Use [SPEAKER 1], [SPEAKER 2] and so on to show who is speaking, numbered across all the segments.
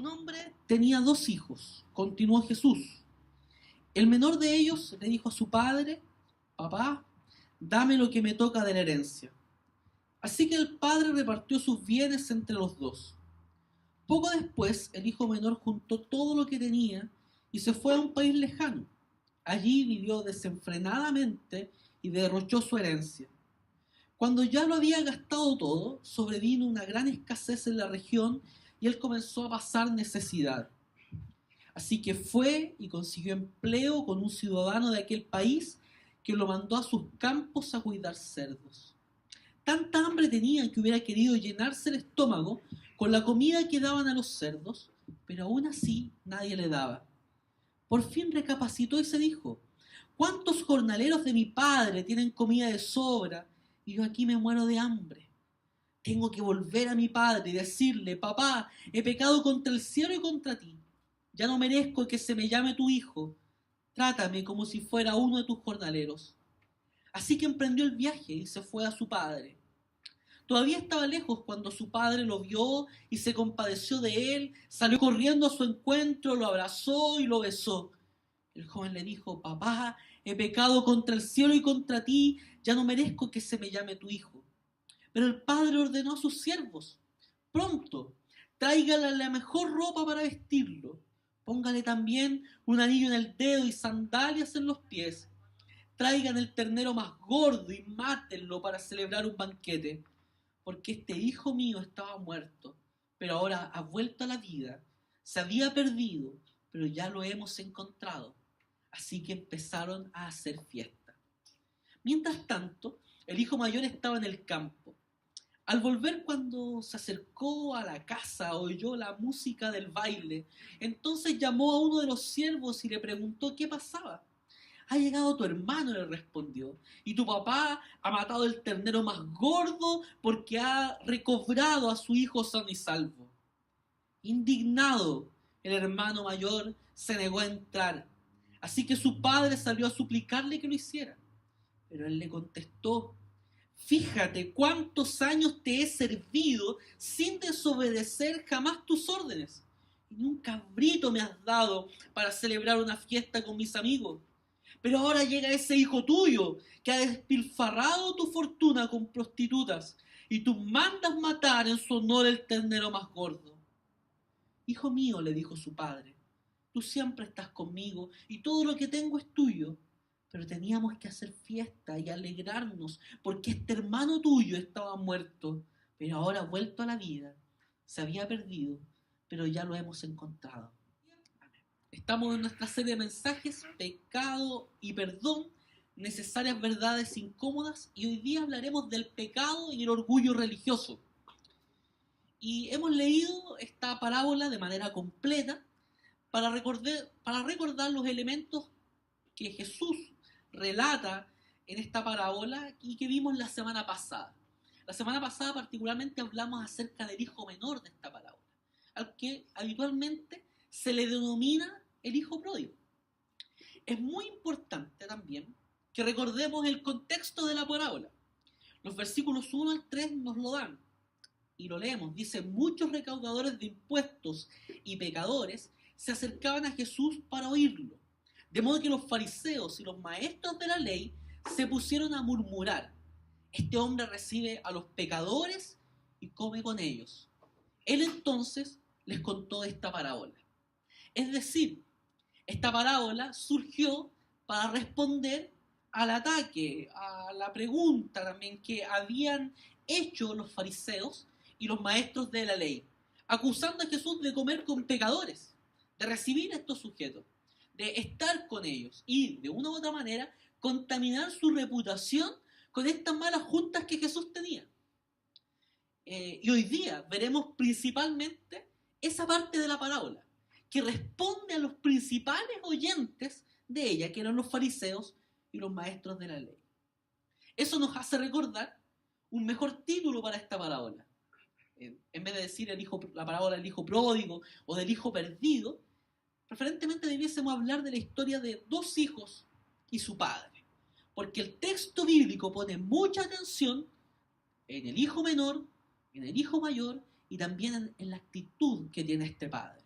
[SPEAKER 1] Un hombre tenía 2 hijos, continuó Jesús. El menor de ellos le dijo a su padre: Papá, dame lo que me toca de la herencia. Así que el padre repartió sus bienes entre los dos. Poco después, el hijo menor juntó todo lo que tenía y se fue a un país lejano. Allí vivió desenfrenadamente y derrochó su herencia. Cuando ya lo había gastado todo, sobrevino una gran escasez en la región y él comenzó a pasar necesidad. Así que fue y consiguió empleo con un ciudadano de aquel país que lo mandó a sus campos a cuidar cerdos. Tanta hambre tenía que hubiera querido llenarse el estómago con la comida que daban a los cerdos, pero aún así nadie le daba. Por fin recapacitó y se dijo: ¿cuántos jornaleros de mi padre tienen comida de sobra y yo aquí me muero de hambre? Tengo que volver a mi padre y decirle: papá, he pecado contra el cielo y contra ti. Ya no merezco que se me llame tu hijo. Trátame como si fuera uno de tus jornaleros. Así que emprendió el viaje y se fue a su padre. Todavía estaba lejos cuando su padre lo vio y se compadeció de él, salió corriendo a su encuentro, lo abrazó y lo besó. El joven le dijo: papá, he pecado contra el cielo y contra ti, ya no merezco que se me llame tu hijo. Pero el padre ordenó a sus siervos: pronto, tráigale la mejor ropa para vestirlo, póngale también un anillo en el dedo y sandalias en los pies. Traigan el ternero más gordo y mátenlo para celebrar un banquete, porque este hijo mío estaba muerto, pero ahora ha vuelto a la vida. Se había perdido, pero ya lo hemos encontrado. Así que empezaron a hacer fiesta. Mientras tanto, el hijo mayor estaba en el campo. Al volver, cuando se acercó a la casa, oyó la música del baile. Entonces llamó a uno de los siervos y le preguntó qué pasaba. Ha llegado tu hermano, le respondió, y tu papá ha matado el ternero más gordo porque ha recobrado a su hijo sano y salvo. Indignado, el hermano mayor se negó a entrar. Así que su padre salió a suplicarle que lo hiciera. Pero él le contestó: fíjate cuántos años te he servido sin desobedecer jamás tus órdenes. Y ni un cabrito me has dado para celebrar una fiesta con mis amigos. Pero ahora llega ese hijo tuyo que ha despilfarrado tu fortuna con prostitutas y tú mandas matar en su honor el ternero más gordo. Hijo mío, le dijo su padre, tú siempre estás conmigo y todo lo que tengo es tuyo. Pero teníamos que hacer fiesta y alegrarnos porque este hermano tuyo estaba muerto, pero ahora ha vuelto a la vida. Se había perdido, pero ya lo hemos encontrado. Estamos en nuestra serie de mensajes, pecado y perdón, necesarias verdades incómodas, y hoy día hablaremos del pecado y el orgullo religioso. Y hemos leído esta parábola de manera completa para recordar los elementos que Jesús relata en esta parábola y que vimos la semana pasada. La semana pasada particularmente hablamos acerca del hijo menor de esta parábola, al que habitualmente se le denomina el hijo pródigo. Es muy importante también que recordemos el contexto de la parábola. Los versículos 1 al 3 nos lo dan y lo leemos. Dice: muchos recaudadores de impuestos y pecadores se acercaban a Jesús para oírlo, de modo que los fariseos y los maestros de la ley se pusieron a murmurar: este hombre recibe a los pecadores y come con ellos. Él entonces les contó esta parábola. Es decir, esta parábola surgió para responder al ataque, a la pregunta también que habían hecho los fariseos y los maestros de la ley, acusando a Jesús de comer con pecadores, de recibir a estos sujetos, de estar con ellos y, de una u otra manera, contaminar su reputación con estas malas juntas que Jesús tenía. Y hoy día veremos principalmente esa parte de la parábola, que responde a los principales oyentes de ella, que eran los fariseos y los maestros de la ley. Eso nos hace recordar un mejor título para esta parábola. En vez de decir la parábola del hijo pródigo o del hijo perdido, preferentemente debiésemos hablar de la historia de 2 hijos y su padre, porque el texto bíblico pone mucha atención en el hijo menor, en el hijo mayor y también en la actitud que tiene este padre.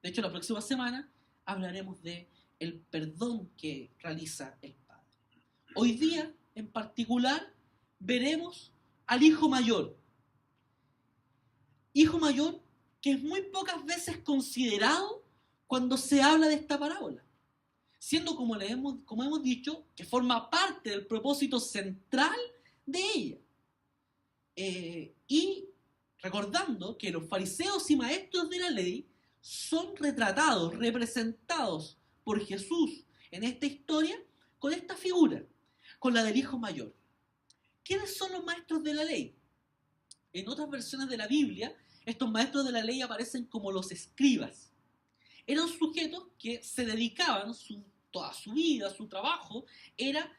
[SPEAKER 1] De hecho, la próxima semana hablaremos de el perdón que realiza el Padre. Hoy día, en particular, veremos al hijo mayor. Hijo mayor que es muy pocas veces considerado cuando se habla de esta parábola, siendo, como hemos dicho, que forma parte del propósito central de ella. Y recordando que los fariseos y maestros de la ley son retratados, representados por Jesús en esta historia con esta figura, con la del hijo mayor. ¿Quiénes son los maestros de la ley? En otras versiones de la Biblia, estos maestros de la ley aparecen como los escribas. Eran sujetos que se dedicaban, toda su vida, su trabajo, era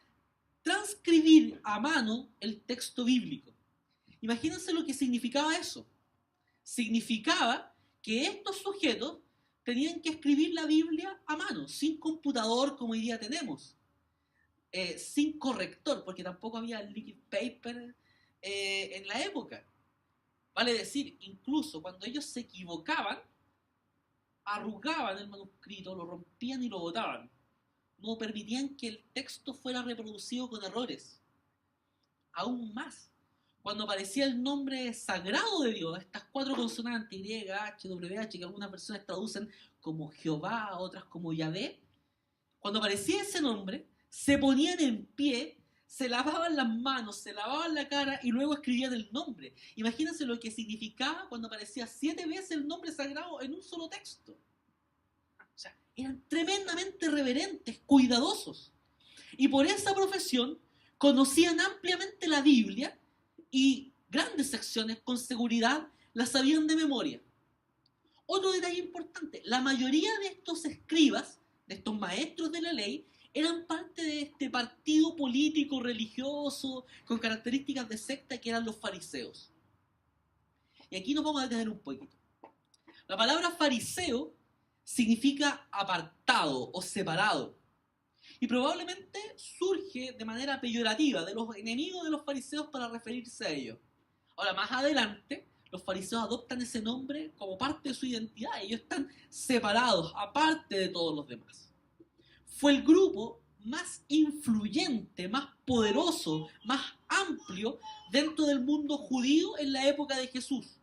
[SPEAKER 1] transcribir a mano el texto bíblico. Imagínense lo que significaba eso. Significaba que estos sujetos tenían que escribir la Biblia a mano, sin computador como hoy día tenemos, sin corrector, porque tampoco había liquid paper en la época. Vale decir, incluso cuando ellos se equivocaban, arrugaban el manuscrito, lo rompían y lo botaban. No permitían que el texto fuera reproducido con errores. Aún más, cuando aparecía el nombre sagrado de Dios, estas 4 consonantes, Y, H, W, H, que algunas versiones traducen como Jehová, otras como Yahvé, cuando aparecía ese nombre, se ponían en pie, se lavaban las manos, se lavaban la cara y luego escribían el nombre. Imagínense lo que significaba cuando aparecía 7 veces el nombre sagrado en un solo texto. O sea, eran tremendamente reverentes, cuidadosos. Y por esa profesión conocían ampliamente la Biblia y grandes secciones con seguridad las sabían de memoria. Otro detalle importante, la mayoría de estos escribas, de estos maestros de la ley, eran parte de este partido político religioso con características de secta que eran los fariseos. Y aquí nos vamos a detener un poquito. La palabra fariseo significa apartado o separado. Y probablemente surge de manera peyorativa de los enemigos de los fariseos para referirse a ellos. Ahora, más adelante, los fariseos adoptan ese nombre como parte de su identidad. Ellos están separados, aparte de todos los demás. Fue el grupo más influyente, más poderoso, más amplio dentro del mundo judío en la época de Jesús.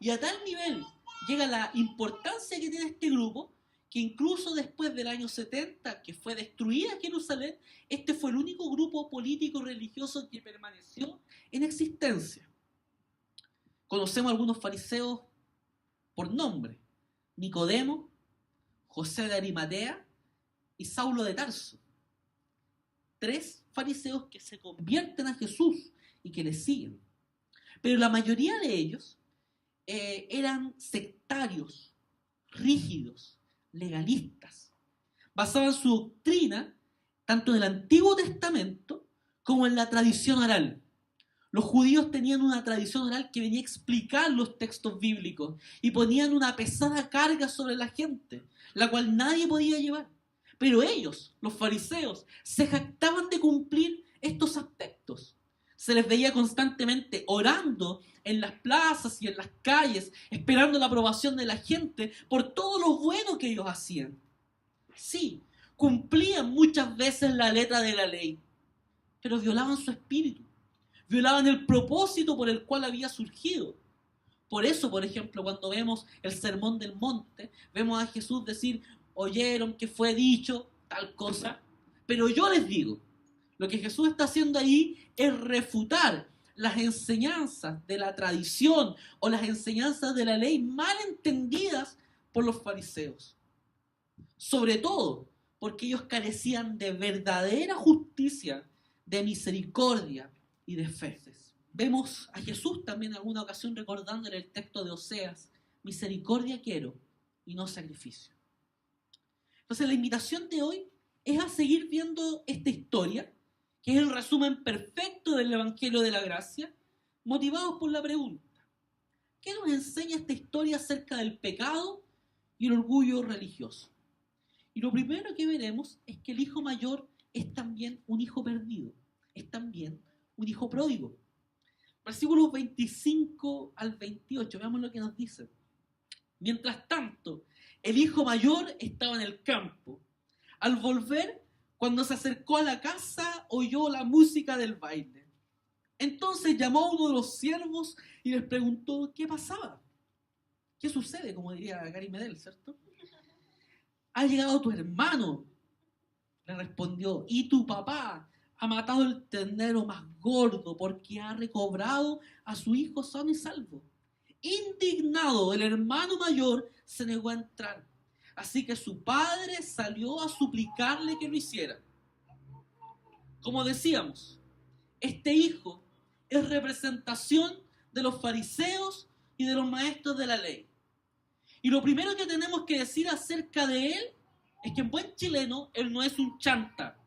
[SPEAKER 1] Y a tal nivel llega la importancia que tiene este grupo, que incluso después del año 70, que fue destruida Jerusalén, este fue el único grupo político religioso que permaneció en existencia. Conocemos a algunos fariseos por nombre: Nicodemo, José de Arimatea y Saulo de Tarso. 3 fariseos que se convierten a Jesús y que le siguen. Pero la mayoría de ellos eran sectarios, rígidos, legalistas. Basaban su doctrina tanto en el Antiguo Testamento como en la tradición oral. Los judíos tenían una tradición oral que venía a explicar los textos bíblicos y ponían una pesada carga sobre la gente, la cual nadie podía llevar. Pero ellos, los fariseos, se jactaban de cumplir estos aspectos. Se les veía constantemente orando en las plazas y en las calles, esperando la aprobación de la gente por todo lo bueno que ellos hacían. Sí, cumplían muchas veces la letra de la ley, pero violaban su espíritu, violaban el propósito por el cual había surgido. Por eso, por ejemplo, cuando vemos el Sermón del Monte, vemos a Jesús decir: oyeron que fue dicho tal cosa, pero yo les digo. Lo que Jesús está haciendo ahí es refutar las enseñanzas de la tradición o las enseñanzas de la ley mal entendidas por los fariseos. Sobre todo porque ellos carecían de verdadera justicia, de misericordia y de fe. Vemos a Jesús también en alguna ocasión recordando en el texto de Oseas: misericordia quiero y no sacrificio. Entonces la invitación de hoy es a seguir viendo esta historia, que es el resumen perfecto del Evangelio de la Gracia, motivados por la pregunta: ¿qué nos enseña esta historia acerca del pecado y el orgullo religioso? Y lo primero que veremos es que el hijo mayor es también un hijo perdido, es también un hijo pródigo. Versículos 25 al 28, veamos lo que nos dice. Mientras tanto, El hijo mayor estaba en el campo. Al volver, cuando se acercó a la casa, oyó la música del baile. Entonces llamó a uno de los siervos y les preguntó qué pasaba. ¿Qué sucede? Como diría Gary Medel, ¿cierto? Ha llegado tu hermano, le respondió, y tu papá ha matado el ternero más gordo porque ha recobrado a su hijo sano y salvo. Indignado, el hermano mayor se negó a entrar. Así que su padre salió a suplicarle que lo hiciera. Como decíamos, este hijo es representación de los fariseos y de los maestros de la ley. Y lo primero que tenemos que decir acerca de él es que en buen chileno, él no es un chanta.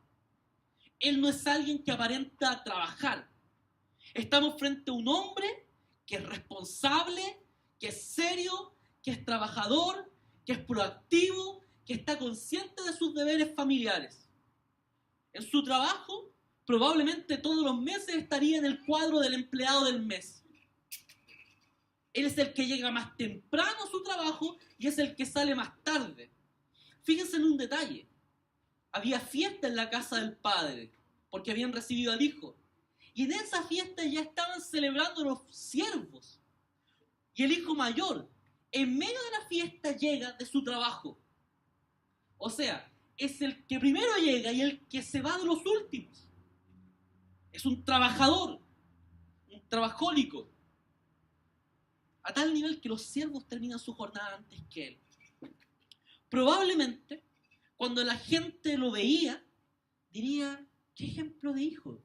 [SPEAKER 1] Él no es alguien que aparenta trabajar. Estamos frente a un hombre que es responsable, que es serio, que es trabajador, que es proactivo, que está consciente de sus deberes familiares. En su trabajo, probablemente todos los meses estaría en el cuadro del empleado del mes. Él es el que llega más temprano a su trabajo y es el que sale más tarde. Fíjense en un detalle. Había fiesta en la casa del padre porque habían recibido al hijo. Y en esa fiesta ya estaban celebrando los siervos. Y el hijo mayor, en medio de la fiesta, llega de su trabajo. O sea, es el que primero llega y el que se va de los últimos. Es un trabajador, un trabajólico. A tal nivel que los siervos terminan su jornada antes que él. Probablemente, cuando la gente lo veía, diría, ¿qué ejemplo de hijo?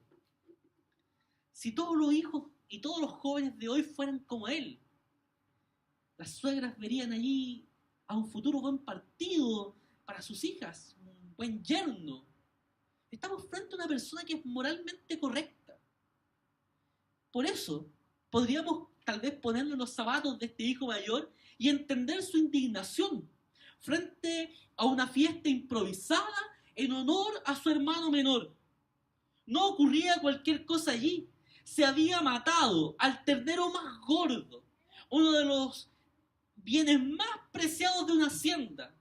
[SPEAKER 1] Si todos los hijos y todos los jóvenes de hoy fueran como él, las suegras verían allí a un futuro buen partido para sus hijas, un buen yerno. Estamos frente a una persona que es moralmente correcta. Por eso, podríamos tal vez ponernos en los zapatos de este hijo mayor y entender su indignación frente a una fiesta improvisada en honor a su hermano menor. No ocurría cualquier cosa allí. Se había matado al ternero más gordo, uno de los bienes más preciados de una hacienda.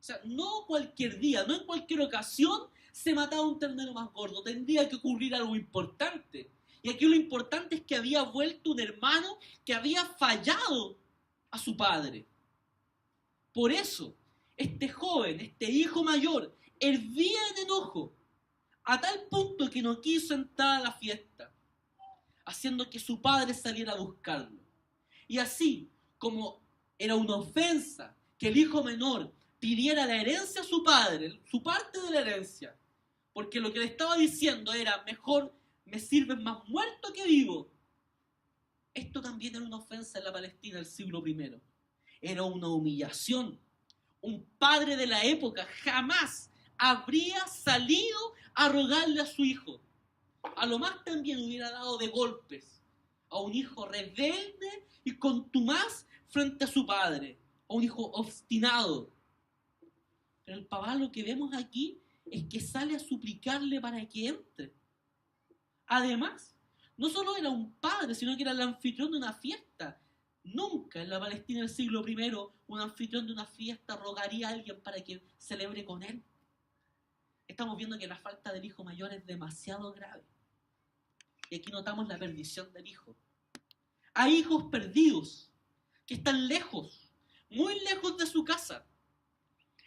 [SPEAKER 1] O sea, no cualquier día, no en cualquier ocasión se mataba un ternero más gordo. Tendría que ocurrir algo importante. Y aquí lo importante es que había vuelto un hermano que había fallado a su padre. Por eso, este joven, este hijo mayor, hervía en enojo, a tal punto que no quiso entrar a la fiesta, haciendo que su padre saliera a buscarlo. Y así, como era una ofensa que el hijo menor pidiera la herencia a su padre, su parte de la herencia, porque lo que le estaba diciendo era, mejor me sirves más muerto que vivo. Esto también era una ofensa en la Palestina del siglo I. Era una humillación. Un padre de la época jamás habría salido a rogarle a su hijo. A lo más también hubiera dado de golpes a un hijo rebelde y contumaz frente a su padre, a un hijo obstinado. Pero el papá, lo que vemos aquí es que sale a suplicarle para que entre. Además, no solo era un padre, sino que era el anfitrión de una fiesta. Nunca en la Palestina del siglo I un anfitrión de una fiesta rogaría a alguien para que celebre con él. Estamos viendo que la falta del hijo mayor es demasiado grave. Y aquí notamos la perdición del hijo. Hay hijos perdidos que están lejos, muy lejos de su casa.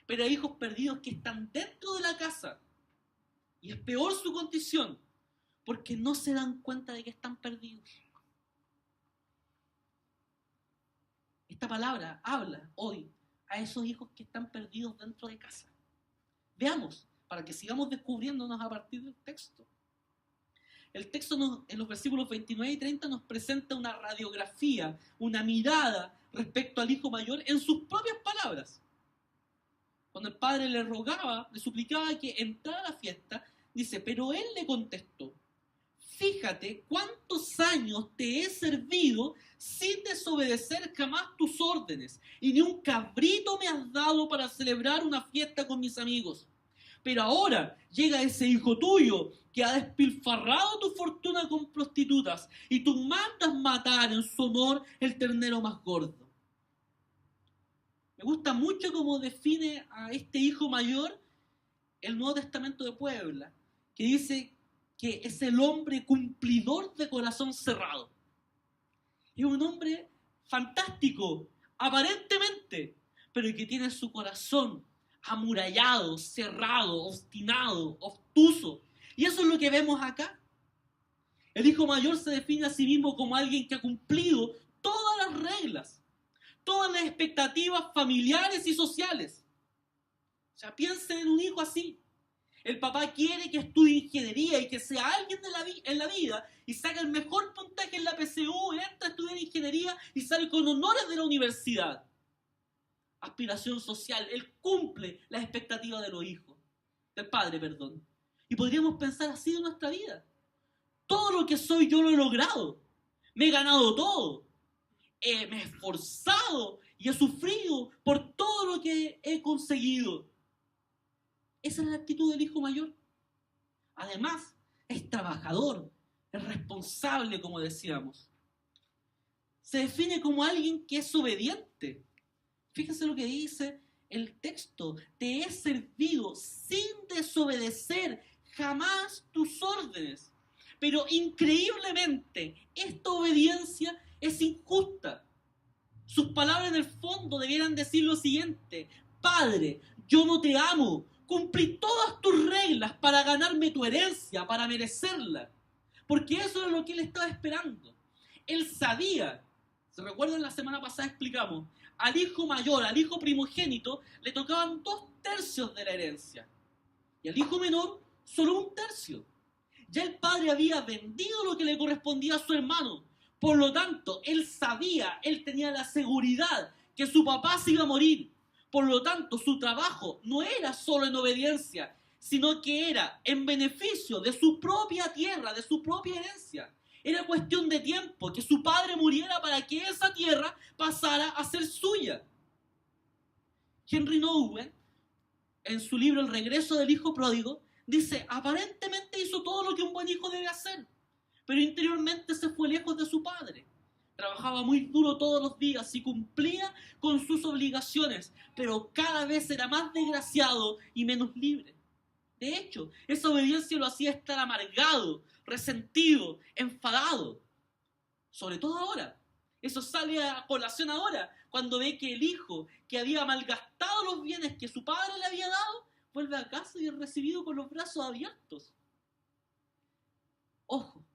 [SPEAKER 1] Pero hay hijos perdidos que están dentro de la casa. Y es peor su condición, porque no se dan cuenta de que están perdidos. Esta palabra habla hoy a esos hijos que están perdidos dentro de casa. Veamos, para que sigamos descubriéndonos a partir del texto. El texto en los versículos 29 y 30 nos presenta una radiografía, una mirada respecto al hijo mayor en sus propias palabras. Cuando el padre le rogaba, le suplicaba que entrara a la fiesta, dice, pero él le contestó, fíjate cuántos años te he servido sin desobedecer jamás tus órdenes, y ni un cabrito me has dado para celebrar una fiesta con mis amigos. Pero ahora llega ese hijo tuyo que ha despilfarrado tu fortuna con prostitutas, y tú mandas matar en su honor el ternero más gordo. Me Me gusta mucho cómo define a este hijo mayor el Nuevo Testamento de Puebla, que dice que es el hombre cumplidor de corazón cerrado. Es un hombre fantástico, aparentemente, pero que tiene su corazón amurallado, cerrado, obstinado, obtuso. Y eso es lo que vemos acá. El hijo mayor se define a sí mismo como alguien que ha cumplido todas las reglas, todas las expectativas familiares y sociales. O sea, piensen en un hijo así. El papá quiere que estudie ingeniería y que sea alguien en la vida y saque el mejor puntaje en la PSU, entra a estudiar ingeniería y sale con honores de la universidad. Aspiración social. Él cumple las expectativas de los hijos, del padre, perdón. Y podríamos pensar así de nuestra vida. Todo lo que soy yo lo he logrado. Me he ganado todo. Me he esforzado y he sufrido por todo lo que he conseguido. Esa es la actitud del hijo mayor. Además, es trabajador, es responsable, como decíamos. Se define como alguien que es obediente. Fíjense lo que dice el texto. Te he servido sin desobedecer jamás tus órdenes. Pero increíblemente, esta obediencia es injusta. Sus palabras en el fondo debieran decir lo siguiente: Padre, yo no te amo. Cumplí todas tus reglas para ganarme tu herencia, para merecerla. Porque eso es lo que él estaba esperando. Él sabía, ¿se recuerdan? La semana pasada explicamos, al hijo mayor, al hijo primogénito, le tocaban 2/3 de la herencia. Y al hijo menor, solo 1/3. Ya el padre había vendido lo que le correspondía a su hermano. Por lo tanto, él sabía, él tenía la seguridad que su papá se iba a morir. Por lo tanto, su trabajo no era solo en obediencia, sino que era en beneficio de su propia tierra, de su propia herencia. Era cuestión de tiempo que su padre muriera para que esa tierra pasara a ser suya. Henry Nouwen, en su libro El regreso del hijo pródigo, dice: aparentemente hizo todo lo que un buen hijo debe hacer, pero interiormente se fue lejos de su padre. Trabajaba muy duro todos los días y cumplía con sus obligaciones, pero cada vez era más desgraciado y menos libre. De hecho, esa obediencia lo hacía estar amargado, resentido, enfadado. Sobre todo ahora. Eso sale a colación ahora, cuando ve que el hijo que había malgastado los bienes que su padre le había dado, vuelve a casa y es recibido con los brazos abiertos. Ojo,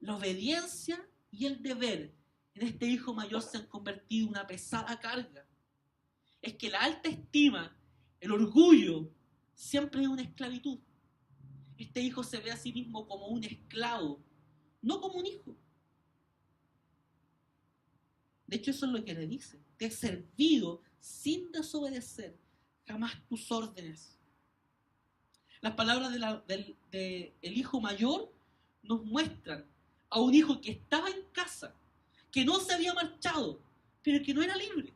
[SPEAKER 1] la obediencia y el deber en este hijo mayor se han convertido en una pesada carga. Es que la alta estima, el orgullo, siempre es una esclavitud. Este hijo se ve a sí mismo como un esclavo, no como un hijo. De hecho, eso es lo que le dice: te he servido sin desobedecer jamás tus órdenes. Las palabras del hijo mayor nos muestran a un hijo que estaba en casa, que no se había marchado, pero que no era libre.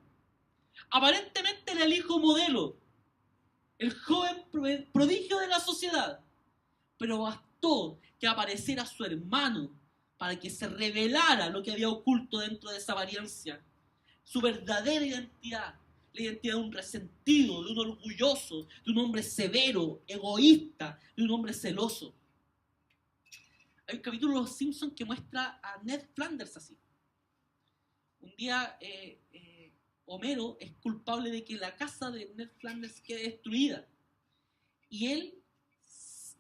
[SPEAKER 1] Aparentemente era el hijo modelo, el joven prodigio de la sociedad, pero bastó que apareciera su hermano para que se revelara lo que había oculto dentro de esa apariencia, su verdadera identidad, la identidad de un resentido, de un orgulloso, de un hombre severo, egoísta, de un hombre celoso. Hay un capítulo de Los Simpsons que muestra a Ned Flanders así. Un día Homero es culpable de que la casa de Ned Flanders quede destruida. Y él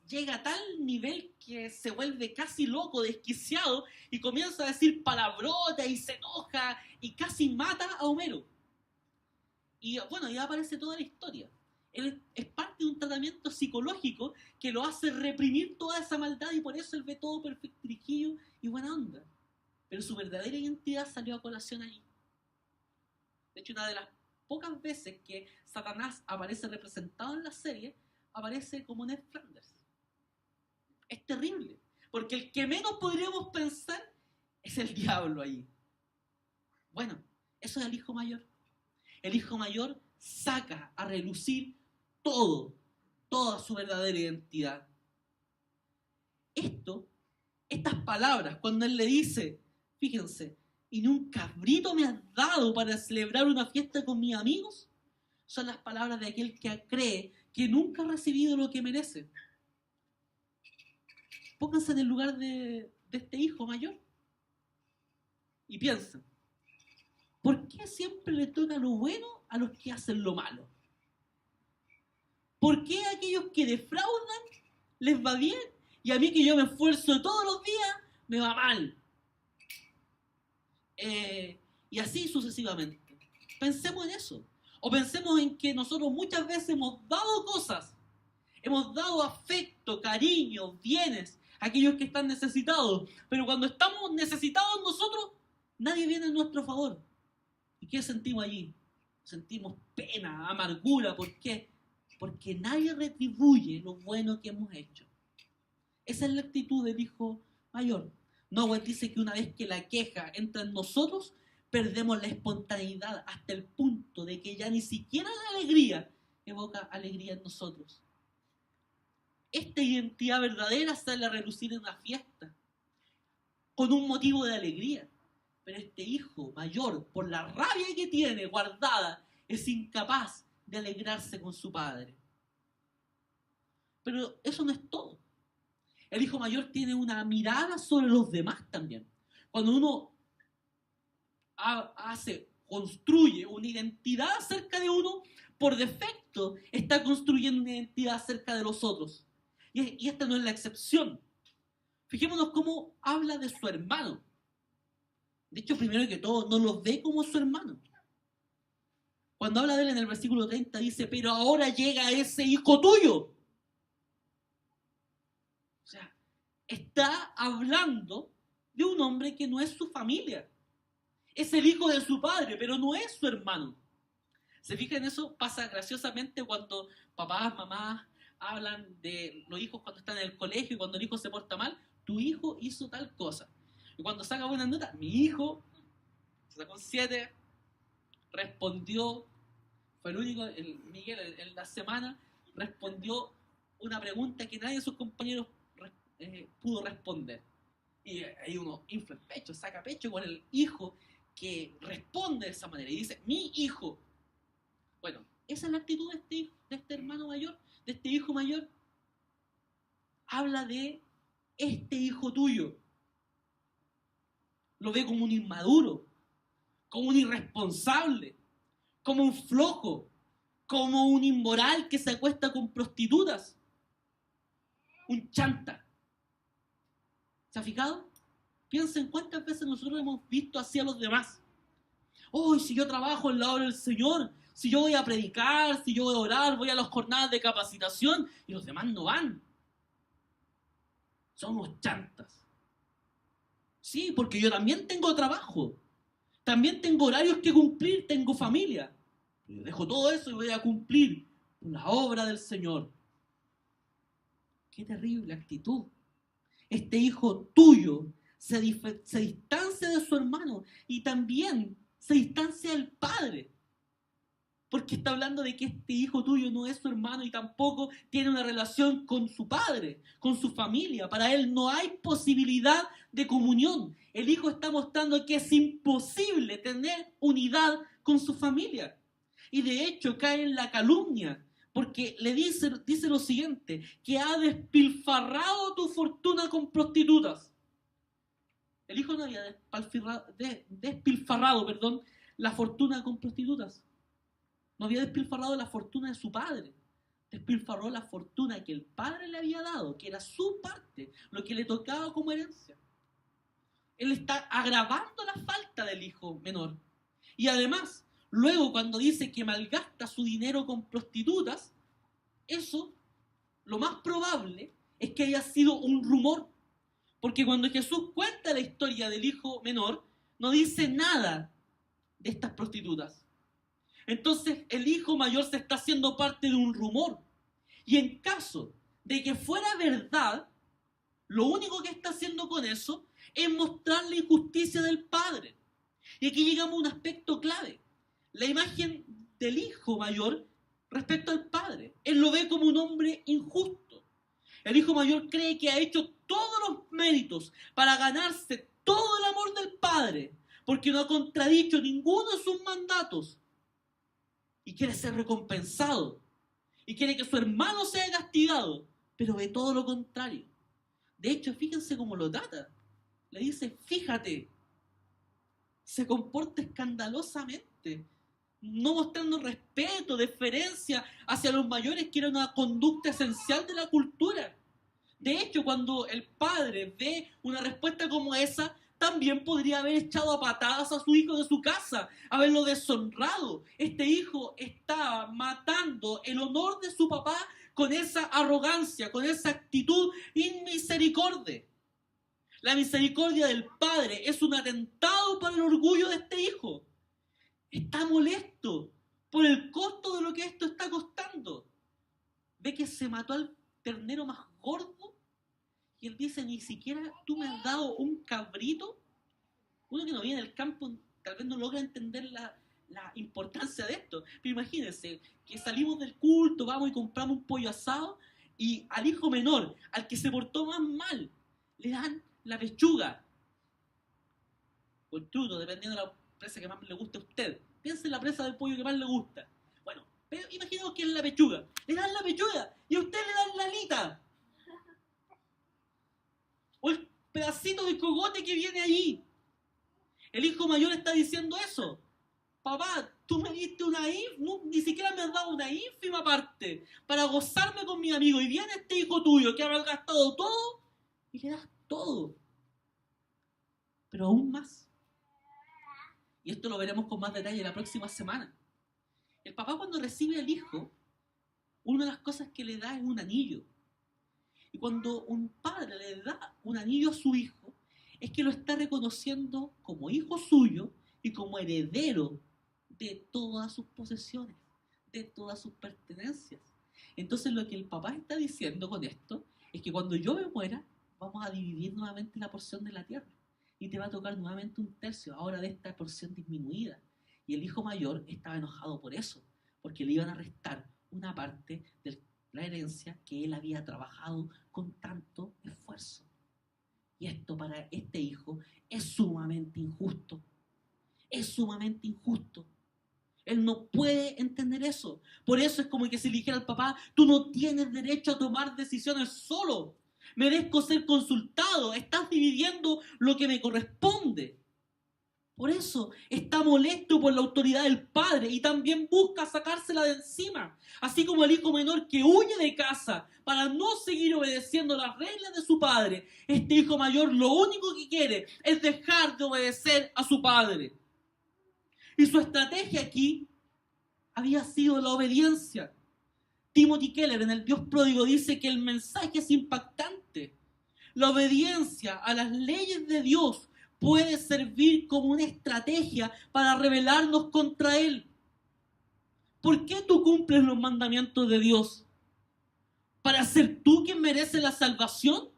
[SPEAKER 1] llega a tal nivel que se vuelve casi loco, desquiciado, y comienza a decir palabrotas y se enoja y casi mata a Homero. Y bueno, ya aparece toda la historia. Él es parte de un tratamiento psicológico que lo hace reprimir toda esa maldad y por eso él ve todo perfecto, riquillo y buena onda. Pero su verdadera identidad salió a colación allí. De hecho, una de las pocas veces que Satanás aparece representado en la serie, aparece como Ned Flanders. Es terrible, porque el que menos podríamos pensar es el diablo ahí. Bueno, eso es el hijo mayor. El hijo mayor saca a relucir toda su verdadera identidad. Estas palabras, cuando él le dice, fíjense, y ni un cabrito me has dado para celebrar una fiesta con mis amigos, Son las palabras de aquel que cree que nunca ha recibido lo que merece. Pónganse en el lugar de este hijo mayor y piensen, ¿por qué siempre le toca lo bueno a los que hacen lo malo? ¿Por qué a aquellos que defraudan les va bien y a mí, que yo me esfuerzo todos los días, me va mal? Y así sucesivamente. Pensemos en eso. O pensemos en que nosotros muchas veces hemos dado cosas, hemos dado afecto, cariño, bienes a aquellos que están necesitados, pero cuando estamos necesitados nosotros, nadie viene en nuestro favor. ¿Y qué sentimos allí? Sentimos pena, amargura. ¿Por qué? Porque nadie retribuye lo bueno que hemos hecho. Esa es la actitud del hijo mayor. Noé dice que una vez que la queja entra en nosotros, perdemos la espontaneidad hasta el punto de que ya ni siquiera la alegría evoca alegría en nosotros. Esta identidad verdadera sale a relucir en una fiesta, con un motivo de alegría. Pero este hijo mayor, por la rabia que tiene guardada, es incapaz de alegrarse con su padre. Pero eso no es todo. El hijo mayor tiene una mirada sobre los demás también. Cuando uno construye una identidad acerca de uno, por defecto está construyendo una identidad acerca de los otros. Y esta no es la excepción. Fijémonos cómo habla de su hermano. De hecho, primero que todo, no lo ve como su hermano. Cuando habla de él en el versículo 30 dice, pero ahora llega ese hijo tuyo. O sea, está hablando de un hombre que no es su familia. Es el hijo de su padre, pero no es su hermano. ¿Se fijan? Eso pasa graciosamente cuando papás, mamás hablan de los hijos cuando están en el colegio y cuando el hijo se porta mal. Tu hijo hizo tal cosa. Y cuando saca buenas notas, mi hijo sacó un 7, respondió, fue el único, Miguel, en la semana, respondió una pregunta que nadie de sus compañeros pudo responder. Y ahí uno infla el pecho, saca pecho con el hijo que responde de esa manera y dice, mi hijo. Bueno, esa es la actitud de este hermano mayor, de este hijo mayor. Habla de este hijo tuyo. Lo ve como un inmaduro, como un irresponsable, como un flojo, como un inmoral que se acuesta con prostitutas, un chanta. ¿Se ha fijado? Piensen cuántas veces nosotros hemos visto así a los demás. Oh, si yo trabajo en la obra del Señor, si yo voy a predicar, si yo voy a orar, voy a las jornadas de capacitación y los demás no van. Somos chantas. Sí, porque yo también tengo trabajo, también tengo horarios que cumplir, tengo familia. Yo dejo todo eso y voy a cumplir la obra del Señor. Qué terrible actitud. Este hijo tuyo se distancia de su hermano y también se distancia del padre. Porque está hablando de que este hijo tuyo no es su hermano y tampoco tiene una relación con su padre, con su familia. Para él no hay posibilidad de comunión. El hijo está mostrando que es imposible tener unidad con su familia. Y de hecho cae en la calumnia, porque le dice lo siguiente, que ha despilfarrado tu fortuna con prostitutas. El hijo no había despilfarrado la fortuna con prostitutas. No había despilfarrado la fortuna de su padre. Despilfarró la fortuna que el padre le había dado, que era su parte, lo que le tocaba como herencia. Él está agravando la falta del hijo menor. Y además, luego cuando dice que malgasta su dinero con prostitutas, eso, lo más probable, es que haya sido un rumor. Porque cuando Jesús cuenta la historia del hijo menor, no dice nada de estas prostitutas. Entonces el hijo mayor se está haciendo parte de un rumor. Y en caso de que fuera verdad, lo único que está haciendo con eso es mostrar la injusticia del padre. Y aquí llegamos a un aspecto clave. La imagen del hijo mayor respecto al padre. Él lo ve como un hombre injusto. El hijo mayor cree que ha hecho todos los méritos para ganarse todo el amor del padre, porque no ha contradicho ninguno de sus mandatos. y quiere ser recompensado y quiere que su hermano sea castigado, pero ve todo lo contrario. De hecho, fíjense cómo lo trata. Le dice, fíjate, se comporta escandalosamente, no mostrando respeto, deferencia hacia los mayores, que era una conducta esencial de la cultura. De hecho, cuando el padre ve una respuesta como esa, también podría haber echado a patadas a su hijo de su casa, haberlo deshonrado. Este hijo estaba matando el honor de su papá con esa arrogancia, con esa actitud inmisericordia. La misericordia del padre es un atentado para el orgullo de este hijo. Está molesto por el costo de lo que esto está costando. Ve que se mató al ternero más gordo y él dice, ni siquiera tú me has dado un cabrito. Uno que no viene del campo tal vez no logra entender la importancia de esto. Pero imagínense que salimos del culto, vamos y compramos un pollo asado y al hijo menor, al que se portó más mal, le dan la pechuga o el truto, dependiendo de la presa que más le guste a usted. Piense en la presa del pollo que más le gusta. Bueno, pero imaginemos que es la pechuga. Le dan la pechuga y a usted le dan la alita. O el pedacito de cogote que viene allí. El hijo mayor está diciendo eso. Papá, tú me diste ni siquiera me has dado una ínfima parte para gozarme con mi amigo. Y viene este hijo tuyo que ha malgastado todo y le das todo. Pero aún más. Y esto lo veremos con más detalle la próxima semana. El papá, cuando recibe al hijo, una de las cosas que le da es un anillo. Y cuando un padre le da un anillo a su hijo, es que lo está reconociendo como hijo suyo y como heredero de todas sus posesiones, de todas sus pertenencias. Entonces lo que el papá está diciendo con esto es que cuando yo me muera, vamos a dividir nuevamente la porción de la tierra. Y te va a tocar nuevamente un tercio, ahora de esta porción disminuida. Y el hijo mayor estaba enojado por eso, porque le iban a restar una parte de la herencia que él había trabajado con tanto esfuerzo. Y esto para este hijo es sumamente injusto. Es sumamente injusto. Él no puede entender eso. Por eso es como que si le dijera al papá, tú no tienes derecho a tomar decisiones solo. Merezco ser consultado. Estás dividiendo lo que me corresponde. Por eso está molesto por la autoridad del padre y también busca sacársela de encima. Así como el hijo menor que huye de casa para no seguir obedeciendo las reglas de su padre. Este hijo mayor lo único que quiere es dejar de obedecer a su padre. Y su estrategia aquí había sido la obediencia. Timothy Keller en El Dios Pródigo dice que el mensaje es impactante. La obediencia a las leyes de Dios puede servir como una estrategia para rebelarnos contra Él. ¿Por qué tú cumples los mandamientos de Dios? ¿Para ser tú quien merece la salvación?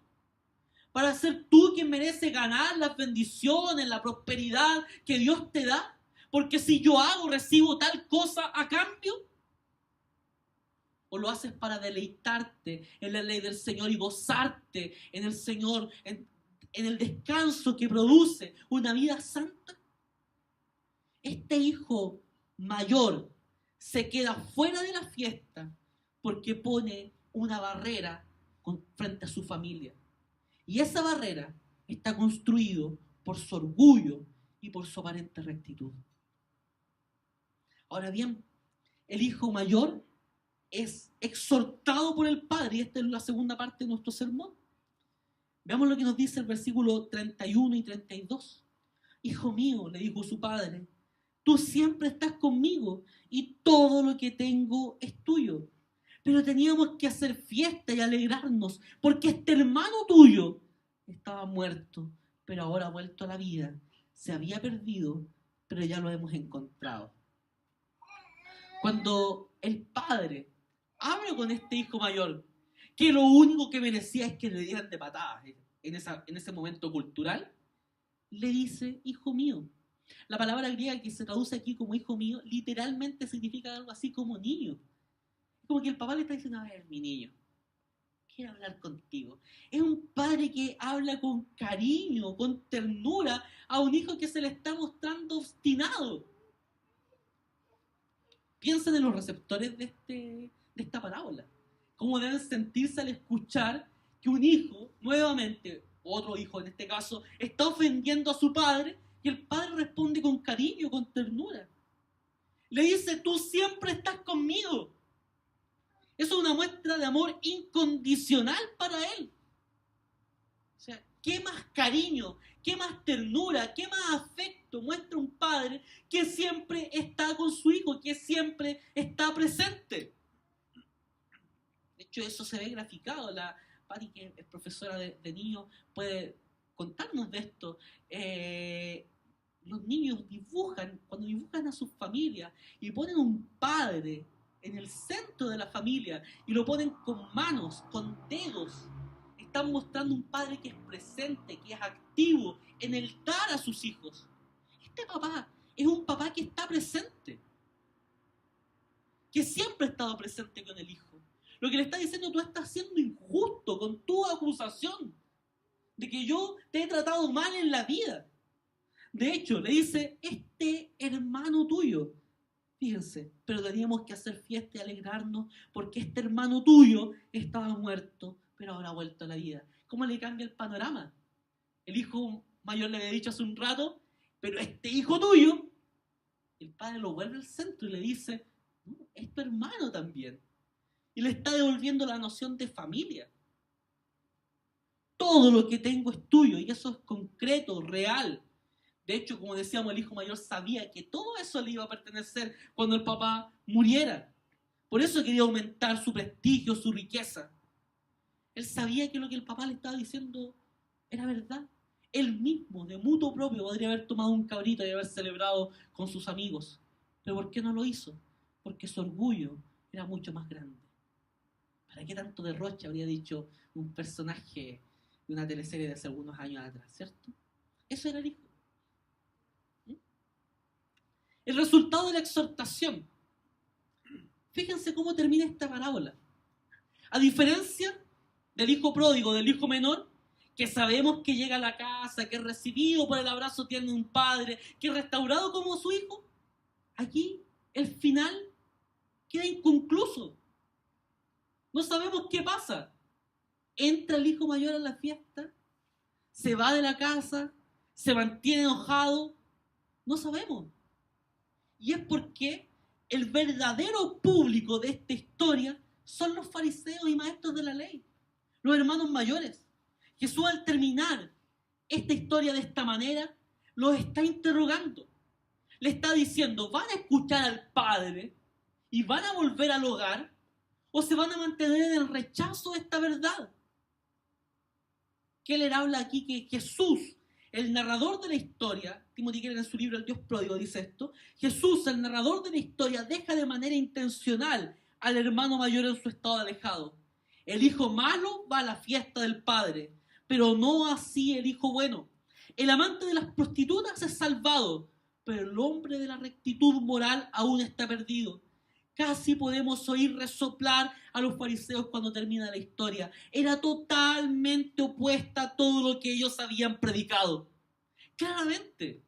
[SPEAKER 1] ¿Para ser tú quien merece ganar las bendiciones, la prosperidad que Dios te da? Porque si yo hago, recibo tal cosa a cambio. ¿O lo haces para deleitarte en la ley del Señor y gozarte en el Señor, en el descanso que produce una vida santa? Este hijo mayor se queda fuera de la fiesta porque pone una barrera frente a su familia. Y esa barrera está construida por su orgullo y por su aparente rectitud. Ahora bien, el hijo mayor es exhortado por el padre, y esta es la segunda parte de nuestro sermón. Veamos lo que nos dice el versículo 31 y 32. Hijo mío, le dijo su padre, tú siempre estás conmigo y todo lo que tengo es tuyo. Pero teníamos que hacer fiesta y alegrarnos porque este hermano tuyo estaba muerto, pero ahora ha vuelto a la vida. Se había perdido, pero ya lo hemos encontrado. Cuando el padre habla con este hijo mayor, que lo único que merecía es que le dieran de patadas en ese momento cultural, le dice, hijo mío. La palabra griega que se traduce aquí como hijo mío, literalmente significa algo así como niño. Como que el papá le está diciendo, a ver, mi niño, quiero hablar contigo. Es un padre que habla con cariño, con ternura, a un hijo que se le está mostrando obstinado. Piensen en los receptores de esta parábola. Cómo deben sentirse al escuchar que un hijo, nuevamente, otro hijo en este caso, está ofendiendo a su padre y el padre responde con cariño, con ternura. Le dice, tú siempre estás conmigo. Eso es una muestra de amor incondicional para él. O sea, ¿qué más cariño, qué más ternura, qué más afecto muestra un padre que siempre está con su hijo, que siempre está presente? De hecho, eso se ve graficado. La Patti, que es profesora de niños, puede contarnos de esto. Los niños dibujan, cuando dibujan a sus familias y ponen un padre en el centro de la familia y lo ponen con manos, con dedos, están mostrando un padre que es presente, que es activo en el dar a sus hijos. Este papá es un papá que está presente, que siempre ha estado presente con el hijo. Lo que le está diciendo, tú estás siendo injusto con tu acusación de que yo te he tratado mal en la vida. De hecho, le dice, este hermano tuyo, fíjense, pero teníamos que hacer fiesta y alegrarnos porque este hermano tuyo estaba muerto, pero ahora ha vuelto a la vida. ¿Cómo le cambia el panorama? El hijo mayor le había dicho hace un rato, pero este hijo tuyo, el padre lo vuelve al centro y le dice, no, es tu hermano también. Y le está devolviendo la noción de familia. Todo lo que tengo es tuyo y eso es concreto, real. De hecho, como decíamos, el hijo mayor sabía que todo eso le iba a pertenecer cuando el papá muriera. Por eso quería aumentar su prestigio, su riqueza. Él sabía que lo que el papá le estaba diciendo era verdad. Él mismo, de mutuo propio, podría haber tomado un cabrito y haber celebrado con sus amigos. ¿Pero por qué no lo hizo? Porque su orgullo era mucho más grande. ¿Para qué tanto derroche habría dicho un personaje de una teleserie de hace algunos años atrás, cierto? Eso era el hijo. El resultado de la exhortación. Fíjense cómo termina esta parábola. A diferencia del hijo pródigo, del hijo menor, que sabemos que llega a la casa, que es recibido por el abrazo tierno de un padre, que es restaurado como su hijo, aquí el final queda inconcluso. No sabemos qué pasa. Entra el hijo mayor a la fiesta, se va de la casa, se mantiene enojado, no sabemos. Y es porque el verdadero público de esta historia son los fariseos y maestros de la ley, los hermanos mayores. Jesús, al terminar esta historia de esta manera, los está interrogando. Le está diciendo, ¿van a escuchar al Padre y van a volver al hogar o se van a mantener en el rechazo de esta verdad? Keller habla aquí que Jesús, el narrador de la historia, Timothy Keller en su libro El Dios Pródigo dice esto, Jesús, el narrador de la historia, deja de manera intencional al hermano mayor en su estado alejado. El hijo malo va a la fiesta del padre, pero no así el hijo bueno. El amante de las prostitutas es salvado, pero el hombre de la rectitud moral aún está perdido. Casi podemos oír resoplar a los fariseos cuando termina la historia. Era totalmente opuesta a todo lo que ellos habían predicado. Claramente.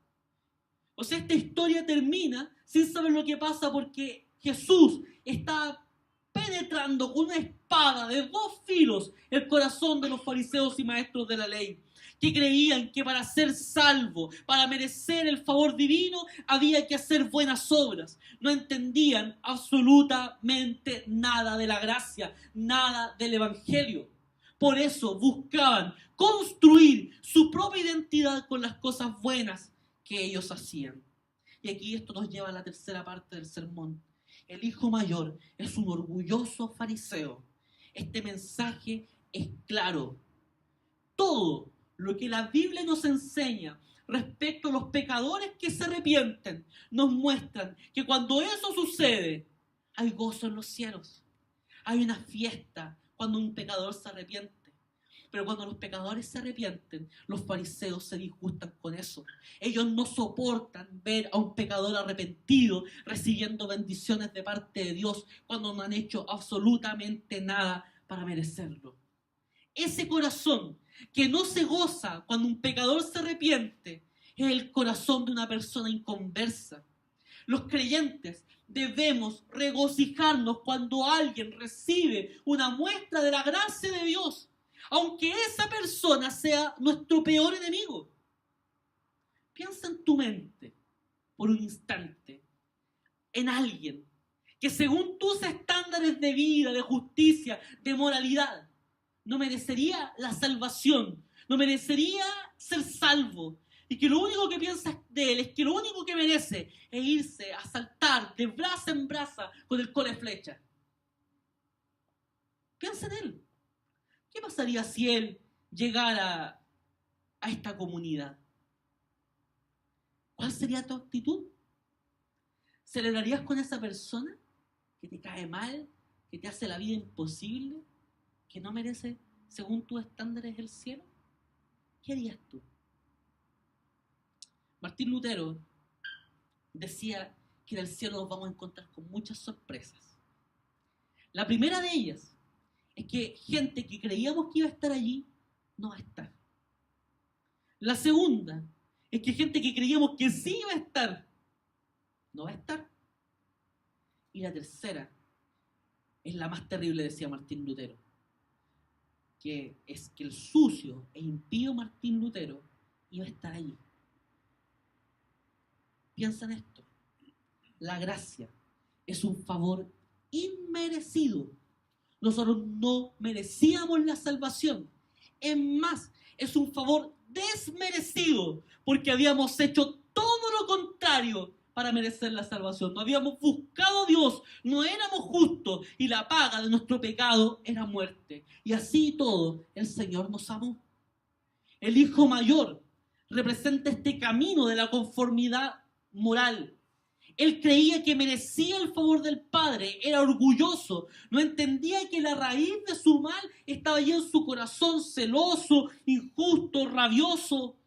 [SPEAKER 1] O sea, esta historia termina sin saber lo que pasa porque Jesús está penetrando con una espada de 2 filos el corazón de los fariseos y maestros de la ley, que creían que para ser salvo, para merecer el favor divino, había que hacer buenas obras. No entendían absolutamente nada de la gracia, nada del evangelio. Por eso buscaban construir su propia identidad con las cosas buenas que ellos hacían. Y aquí esto nos lleva a la tercera parte del sermón. El hijo mayor es un orgulloso fariseo. Este mensaje es claro. Todo lo que la Biblia nos enseña respecto a los pecadores que se arrepienten nos muestran que cuando eso sucede, hay gozo en los cielos. Hay una fiesta cuando un pecador se arrepiente. Pero cuando los pecadores se arrepienten, los fariseos se disgustan con eso. Ellos no soportan ver a un pecador arrepentido recibiendo bendiciones de parte de Dios cuando no han hecho absolutamente nada para merecerlo. Ese corazón que no se goza cuando un pecador se arrepiente es el corazón de una persona inconversa. Los creyentes debemos regocijarnos cuando alguien recibe una muestra de la gracia de Dios, aunque esa persona sea nuestro peor enemigo. Piensa en tu mente por un instante en alguien que según tus estándares de vida, de justicia, de moralidad, no merecería la salvación, no merecería ser salvo, y que lo único que piensas de él es que lo único que merece es irse a saltar de brasa en brasa con el cole flecha. Piensa en él. ¿Qué pasaría si él llegara a esta comunidad? ¿Cuál sería tu actitud? ¿Celebrarías con esa persona que te cae mal, que te hace la vida imposible, que no merece, según tus estándares, el cielo? ¿Qué harías tú? Martín Lutero decía que en el cielo nos vamos a encontrar con muchas sorpresas. La primera de ellas es que gente que creíamos que iba a estar allí, no va a estar. La segunda es que gente que creíamos que sí iba a estar, no va a estar. Y la tercera es la más terrible, decía Martín Lutero, que es que el sucio e impío Martín Lutero iba a estar allí. Piensa en esto. La gracia es un favor inmerecido. Nosotros no merecíamos la salvación. Es más, es un favor desmerecido, porque habíamos hecho todo lo contrario para merecer la salvación. No habíamos buscado a Dios, no éramos justos, y la paga de nuestro pecado era muerte. Y así todo, el Señor nos amó. El Hijo Mayor representa este camino de la conformidad moral. Él creía que merecía el favor del Padre, era orgulloso, no entendía que la raíz de su mal estaba allí en su corazón, celoso, injusto, rabioso.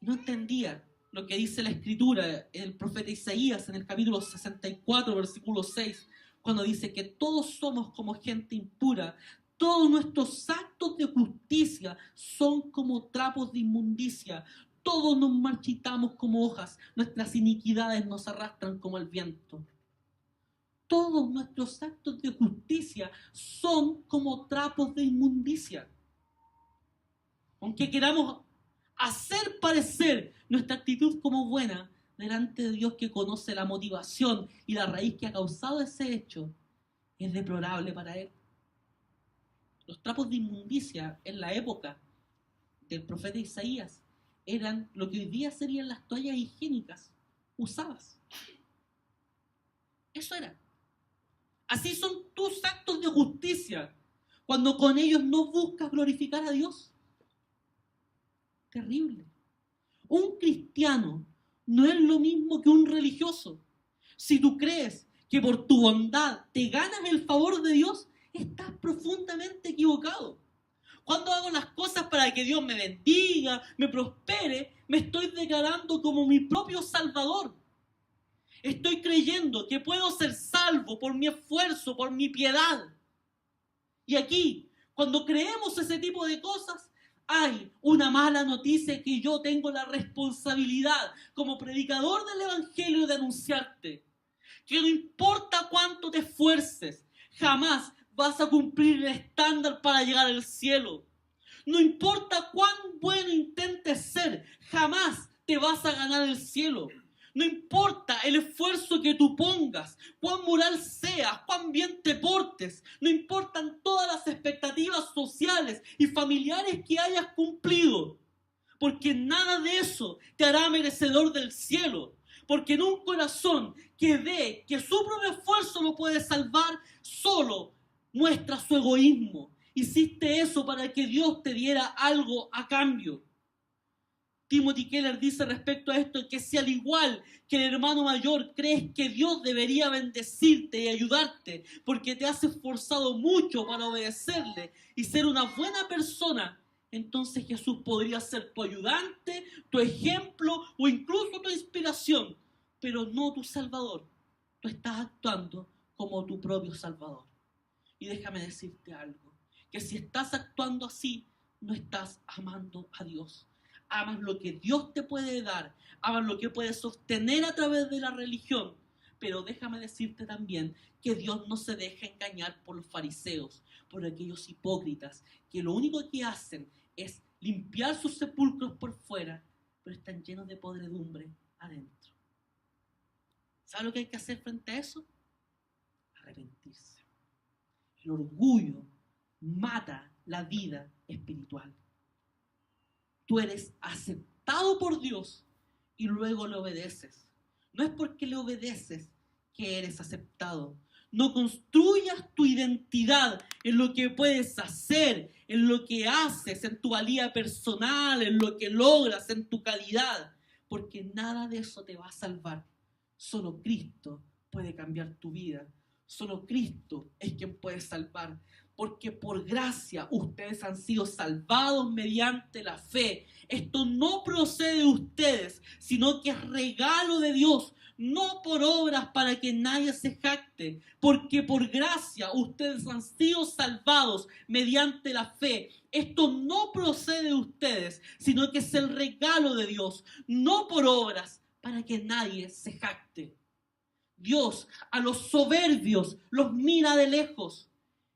[SPEAKER 1] No entendía lo que dice la Escritura, el profeta Isaías en el capítulo 64, versículo 6, cuando dice que todos somos como gente impura, todos nuestros actos de justicia son como trapos de inmundicia. Todos nos marchitamos como hojas, nuestras iniquidades nos arrastran como el viento. Todos nuestros actos de justicia son como trapos de inmundicia. Aunque queramos hacer parecer nuestra actitud como buena delante de Dios, que conoce la motivación y la raíz que ha causado ese hecho, es deplorable para Él. Los trapos de inmundicia en la época del profeta Isaías eran lo que hoy día serían las toallas higiénicas usadas. Eso era. Así son tus actos de justicia cuando con ellos no buscas glorificar a Dios. Terrible. Un cristiano no es lo mismo que un religioso. Si tú crees que por tu bondad te ganas el favor de Dios, estás profundamente equivocado. Cuando hago las cosas para que Dios me bendiga, me prospere, me estoy declarando como mi propio Salvador. Estoy creyendo que puedo ser salvo por mi esfuerzo, por mi piedad. Y aquí, cuando creemos ese tipo de cosas, hay una mala noticia que yo tengo la responsabilidad como predicador del Evangelio de anunciarte. Que no importa cuánto te esfuerces, jamás vas a cumplir el estándar para llegar al cielo. No importa cuán bueno intentes ser, jamás te vas a ganar el cielo. No importa el esfuerzo que tú pongas, cuán moral seas, cuán bien te portes, no importan todas las expectativas sociales y familiares que hayas cumplido, porque nada de eso te hará merecedor del cielo. Porque en un corazón que ve que su propio esfuerzo lo puede salvar, solo muestra su egoísmo. Hiciste eso para que Dios te diera algo a cambio. Timothy Keller dice respecto a esto que si al igual que el hermano mayor crees que Dios debería bendecirte y ayudarte porque te has esforzado mucho para obedecerle y ser una buena persona, entonces Jesús podría ser tu ayudante, tu ejemplo o incluso tu inspiración, pero no tu Salvador. Tú estás actuando como tu propio Salvador. Y déjame decirte algo, que si estás actuando así, no estás amando a Dios. amas lo que Dios te puede dar, amas lo que puedes sostener a través de la religión. Pero déjame decirte también que Dios no se deja engañar por los fariseos, por aquellos hipócritas, que lo único que hacen es limpiar sus sepulcros por fuera, pero están llenos de podredumbre adentro. ¿Sabes lo que hay que hacer frente a eso? Arrepentirse. El orgullo mata la vida espiritual. Tú eres aceptado por Dios y luego le obedeces. No es porque le obedeces que eres aceptado. No construyas tu identidad en lo que puedes hacer, en lo que haces, en tu valía personal, en lo que logras, en tu calidad, porque nada de eso te va a salvar. Solo Cristo puede cambiar tu vida. Solo Cristo es quien puede salvar. Porque por gracia ustedes han sido salvados mediante la fe. Esto no procede de ustedes, sino que es regalo de Dios, no por obras para que nadie se jacte, porque por gracia ustedes han sido salvados mediante la fe. Esto no procede de ustedes, sino que es el regalo de Dios, no por obras para que nadie se jacte. Dios a los soberbios los mira de lejos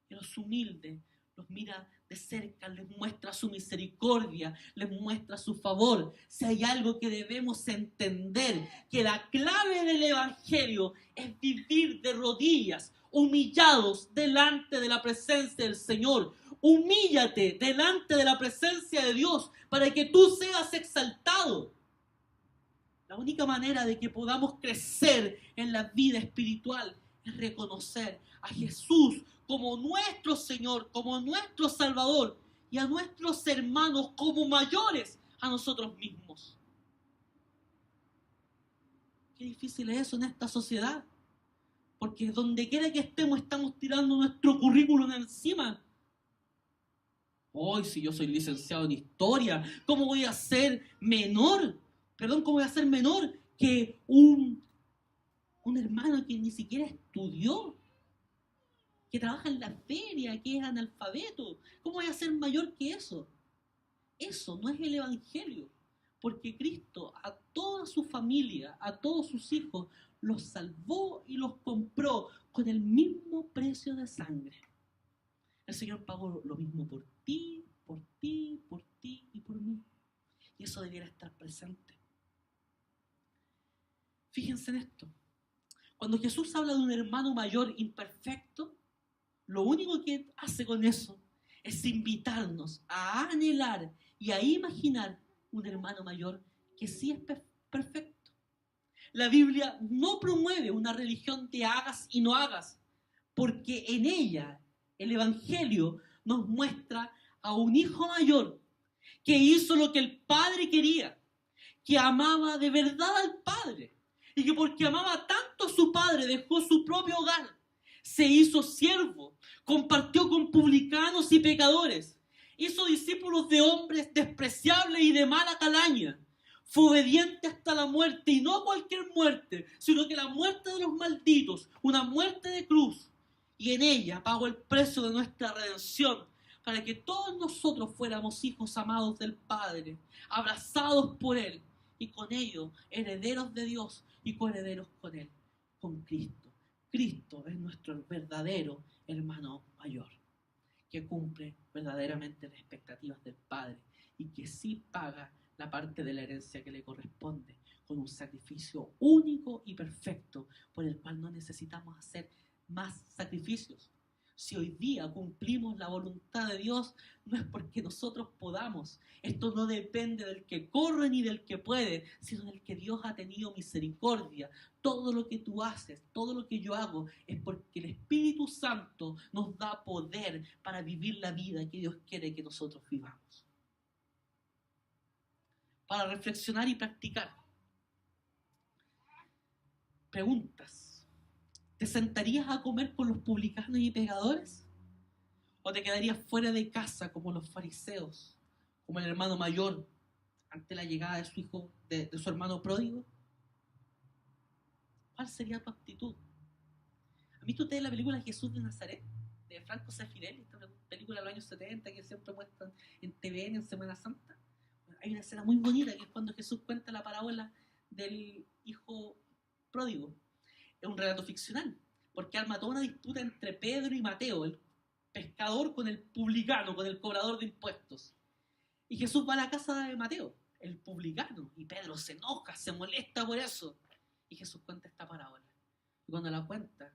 [SPEAKER 1] y a los humildes los mira de cerca, les muestra su misericordia, les muestra su favor. Si hay algo que debemos entender, que la clave del Evangelio es vivir de rodillas, humillados delante de la presencia del Señor. Humíllate delante de la presencia de Dios para que tú seas exaltado. La única manera de que podamos crecer en la vida espiritual es reconocer a Jesús como nuestro Señor, como nuestro Salvador, y a nuestros hermanos como mayores a nosotros mismos. Qué difícil es eso en esta sociedad, porque donde quiera que estemos tirando nuestro currículum encima. Hoy, si yo soy licenciado en historia, ¿cómo voy a ser menor? ¿Cómo voy a ser menor que un hermano que ni siquiera estudió, que trabaja en la feria, que es analfabeto? ¿Cómo voy a ser mayor que eso? Eso no es el Evangelio, porque Cristo a toda su familia, a todos sus hijos, los salvó y los compró con el mismo precio de sangre. El Señor pagó lo mismo por ti, por ti, por ti y por mí. Y eso debiera estar presente. Fíjense en esto. Cuando Jesús habla de un hermano mayor imperfecto, lo único que hace con eso es invitarnos a anhelar y a imaginar un hermano mayor que sí es perfecto. La Biblia no promueve una religión de hagas y no hagas, porque en ella el Evangelio nos muestra a un hijo mayor que hizo lo que el Padre quería, que amaba de verdad al Padre, y que porque amaba tanto a su Padre dejó su propio hogar, se hizo siervo, compartió con publicanos y pecadores, hizo discípulos de hombres despreciables y de mala calaña, fue obediente hasta la muerte, y no cualquier muerte, sino que la muerte de los malditos, una muerte de cruz, y en ella pagó el precio de nuestra redención, para que todos nosotros fuéramos hijos amados del Padre, abrazados por Él, y con ello herederos de Dios y coherederos con Él, con Cristo. Cristo es nuestro verdadero hermano mayor, que cumple verdaderamente las expectativas del Padre y que sí paga la parte de la herencia que le corresponde con un sacrificio único y perfecto por el cual no necesitamos hacer más sacrificios. Si hoy día cumplimos la voluntad de Dios, no es porque nosotros podamos. Esto no depende del que corre ni del que puede, sino del que Dios ha tenido misericordia. Todo lo que tú haces, todo lo que yo hago, es porque el Espíritu Santo nos da poder para vivir la vida que Dios quiere que nosotros vivamos. Para reflexionar y practicar. Preguntas. ¿Te sentarías a comer con los publicanos y pecadores? ¿O te quedarías fuera de casa como los fariseos, como el hermano mayor ante la llegada de su hijo, de su hermano pródigo? ¿Cuál sería tu actitud? ¿Han visto ustedes la película Jesús de Nazaret? De Franco Sefirelli, esta película de los años 70 que siempre muestran en TVN en Semana Santa. hay una escena muy bonita que es cuando Jesús cuenta la parábola del hijo pródigo. Es un relato ficcional, porque arma toda una disputa entre Pedro y Mateo, el pescador con el publicano, con el cobrador de impuestos. Y Jesús va a la casa de Mateo, el publicano, y Pedro se enoja, se molesta por eso. Y Jesús cuenta esta parábola. Y cuando la cuenta,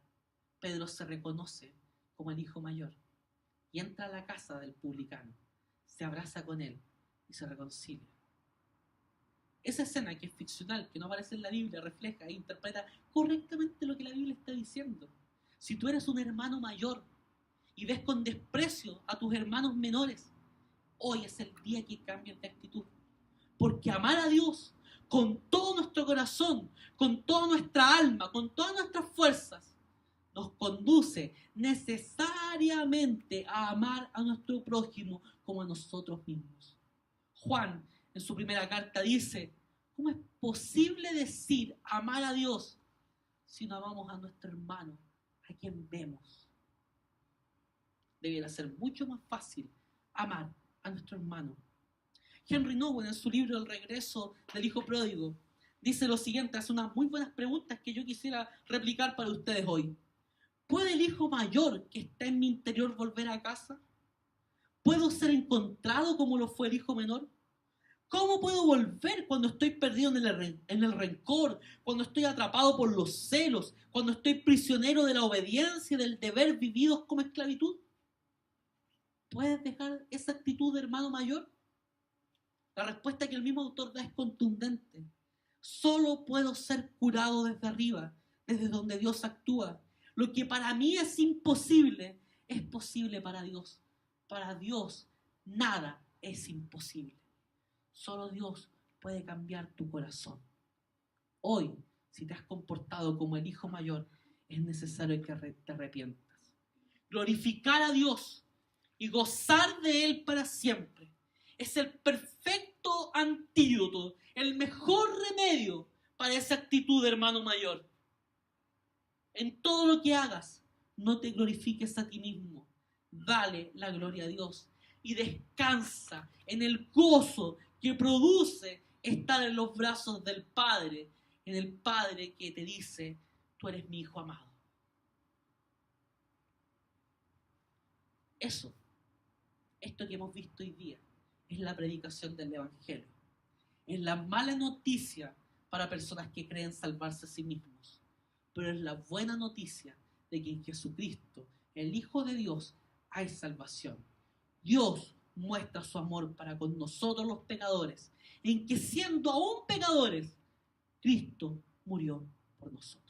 [SPEAKER 1] Pedro se reconoce como el hijo mayor y entra a la casa del publicano, se abraza con él y se reconcilia. Esa escena, que es ficcional, que no aparece en la Biblia, refleja e interpreta correctamente lo que la Biblia está diciendo. Si tú eres un hermano mayor y ves con desprecio a tus hermanos menores, hoy es el día que cambias de actitud. Porque amar a Dios con todo nuestro corazón, con toda nuestra alma, con todas nuestras fuerzas, nos conduce necesariamente a amar a nuestro prójimo como a nosotros mismos. Juan, en su primera carta, dice: ¿cómo es posible decir amar a Dios si no amamos a nuestro hermano, a quien vemos? Debería ser mucho más fácil amar a nuestro hermano. Henry Nouwen, en su libro El regreso del hijo pródigo, dice lo siguiente, hace unas muy buenas preguntas que yo quisiera replicar para ustedes hoy. ¿Puede el hijo mayor que está en mi interior volver a casa? ¿Puedo ser encontrado como lo fue el hijo menor? ¿Cómo puedo volver cuando estoy perdido en el rencor, cuando estoy atrapado por los celos, cuando estoy prisionero de la obediencia y del deber vividos como esclavitud? ¿Puedes dejar esa actitud de hermano mayor? La respuesta que el mismo autor da es contundente. Solo puedo ser curado desde arriba, desde donde Dios actúa. Lo que para mí es imposible, es posible para Dios. Para Dios nada es imposible. Solo Dios puede cambiar tu corazón. Hoy, si te has comportado como el hijo mayor, es necesario que te arrepientas. Glorificar a Dios y gozar de Él para siempre es el perfecto antídoto, el mejor remedio para esa actitud de hermano mayor. En todo lo que hagas, no te glorifiques a ti mismo. Dale la gloria a Dios y descansa en el gozo que produce estar en los brazos del Padre, en el Padre que te dice: tú eres mi hijo amado. Esto que hemos visto hoy día, es la predicación del Evangelio. Es la mala noticia para personas que creen salvarse a sí mismos, pero es la buena noticia de que en Jesucristo, el Hijo de Dios, hay salvación. Dios muestra su amor para con nosotros los pecadores, en que siendo aún pecadores, Cristo murió por nosotros.